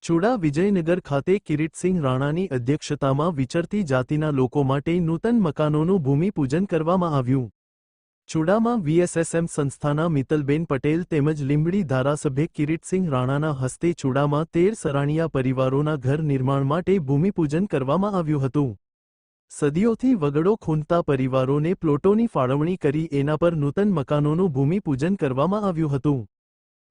ચુડા વિજયનગર ખાતે કિરીટસિંહ રાણાની અધ્યક્ષતામાં વિચરતી જાતિના લોકો માટે નૂતન મકાનોનું ભૂમિપૂજન કરવામાં આવ્યું. ચુડામાં વીએસએસએમ સંસ્થાના મિત્તલબેન પટેલ તેમજ લીંબડી ધારાસભ્ય કિરીટસિંહ રાણાના હસ્તે ચુડામાં 13 સરાણીયા પરિવારોના ઘર નિર્માણ માટે ભૂમિપૂજન કરવામાં આવ્યું હતું. સદીઓથી વગડો ખૂંદતા પરિવારોને પ્લોટોની ફાળવણી કરી એના પર નૂતન મકાનોનું ભૂમિપૂજન કરવામાં આવ્યું હતું.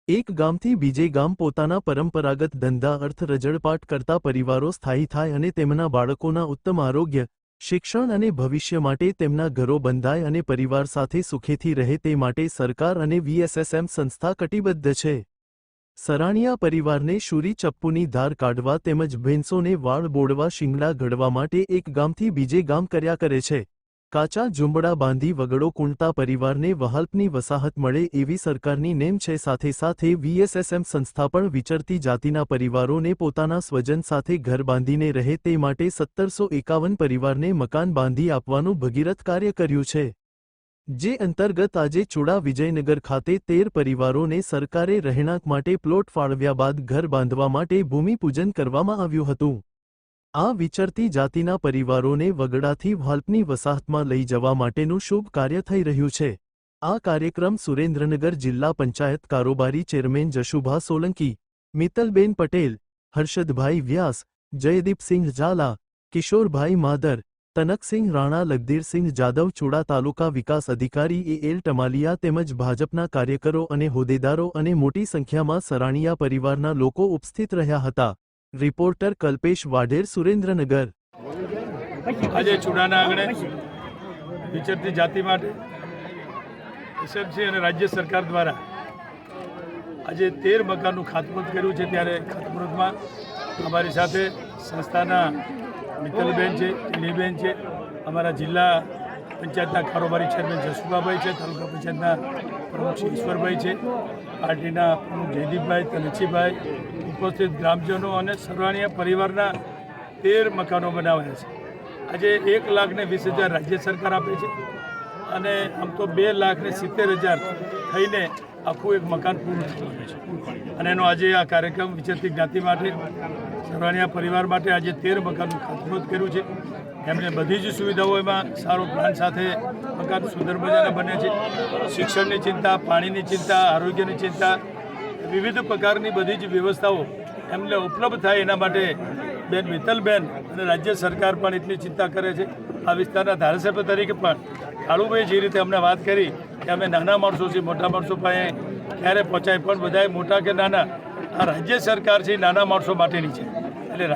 એક ગામથી બીજે ગામ પોતાના પરંપરાગત ધંધા અર્થ રજળપાટ કરતા પરિવારો સ્થાયી થાય અને તેમના બાળકોના ઉત્તમ આરોગ્ય, શિક્ષણ અને ભવિષ્ય માટે તેમના ઘરો બંધાય અને પરિવાર સાથે સુખેથી રહે તે માટે સરકાર અને વીએસએસએમ સંસ્થા કટિબદ્ધ છે. સરાણીયા પરિવારને શુરી ચપ્પુની ધાર કાઢવા તેમજ ભેંસોને વાળ બોળવા શિંગડા ઘડવા માટે એક ગામથી બીજે ગામ કર્યા કરે છે. કાચા ઝૂંપડા બાંધી વગડો કૂંટતા પરિવારને વહાલ્પની વસાહત મળે એવી સરકારની નેમ છે. સાથે સાથે વીએસએસએમ સંસ્થા પણ વિચરતી જાતિના પરિવારોને પોતાના સ્વજન સાથે ઘર બાંધીને રહે તે માટે 1751 પરિવારને મકાન બાંધી આપવાનું ભગીરથ કાર્ય કર્યું છે. જે અંતર્ગત આજે ચુડા વિજયનગર ખાતે 13 પરિવારોને સરકારે રહેણાંક માટે પ્લોટ ફાળવ્યા બાદ ઘર બાંધવા માટે ભૂમિપૂજન કરવામાં આવ્યું હતું. આ વિચરતી જાતિના પરિવારોને વગડાથી વહાલ્પની વસાહતમાં લઈ જવા માટેનું શુભ કાર્ય થઈ રહ્યું છે. આ કાર્યક્રમ સુરેન્દ્રનગર જિલ્લા પંચાયત કારોબારી ચેરમેન જશુભા સોલંકી, મિત્તલબેન પટેલ, હર્ષદભાઈ વ્યાસ, જયદીપસિંહ ઝાલા, કિશોરભાઈ માદર, તનકસિંહ રાણા, લગધીરસિંહ જાદવ, ચુડા તાલુકા વિકાસ અધિકારી એલ ટમાલિયા તેમજ ભાજપના કાર્યકરો અને હોદ્દેદારો અને મોટી સંખ્યામાં સરાણીયા પરિવારના લોકો ઉપસ્થિત રહ્યા હતા. રિપોર્ટર કલ્પેશ વાઢેર, સુરેન્દ્રનગર. આજે ચુડાના આંગણે વિચરતી જાતિ માટે એસએમસી અને રાજ્ય સરકાર દ્વારા આજે 13 મકાનનું ખાતમુહૂર્ત કર્યું છે. ત્યારે ખાતમુહૂર્તમાં અમારી સાથે સંસ્થાના મિત્તલબેન છે, ટીણીબેન છે, અમારા જિલ્લા પંચાયતના કારોબારી ચેરમેન જશુભાભાઈ છે, તાલુકા પંચાયતના પ્રમુખ ઈશ્વરભાઈ છે, પાર્ટીના પ્રમુખ જયદીપભાઈ, તનસીભાઈ, ઉપસ્થિત ગ્રામજનો અને સરાણીયા પરિવારના 13 મકાનો બનાવ્યા છે. આજે 1,20,000 રાજ્ય સરકાર આપે છે અને આમ તો 2,70,000 થઈને આખું એક મકાન પૂરું થવાનું છે. અને એનો આજે આ કાર્યક્રમ વિચરતી જ્ઞાતિ માટે, સરાણીયા પરિવાર માટે આજે 13 મકાનનું ખાતમુહૂર્ત કર્યું છે. એમને બધી જ સુવિધાઓ એમાં સારો પ્લાન સાથે મકાન સુંદર મજાના બને છે. શિક્ષણની ચિંતા, પાણીની ચિંતા, આરોગ્યની ચિંતા, વિવિધ પ્રકારની બધી જ વ્યવસ્થાઓ એમને ઉપલબ્ધ થાય એના માટે બેન મિત્તલબેન અને રાજ્ય સરકાર પણ એટલી ચિંતા કરે છે. આ વિસ્તારના ધારાસભ્ય તરીકે પણ કાળુભાઈ જે રીતે અમને વાત કરી કે અમે નાના માણસો છીએ, મોટા માણસો પાસે ક્યારે પહોંચાય, પણ બધાએ મોટા કે નાના આ રાજ્ય સરકાર છે નાના માણસો માટેની છે. એટલે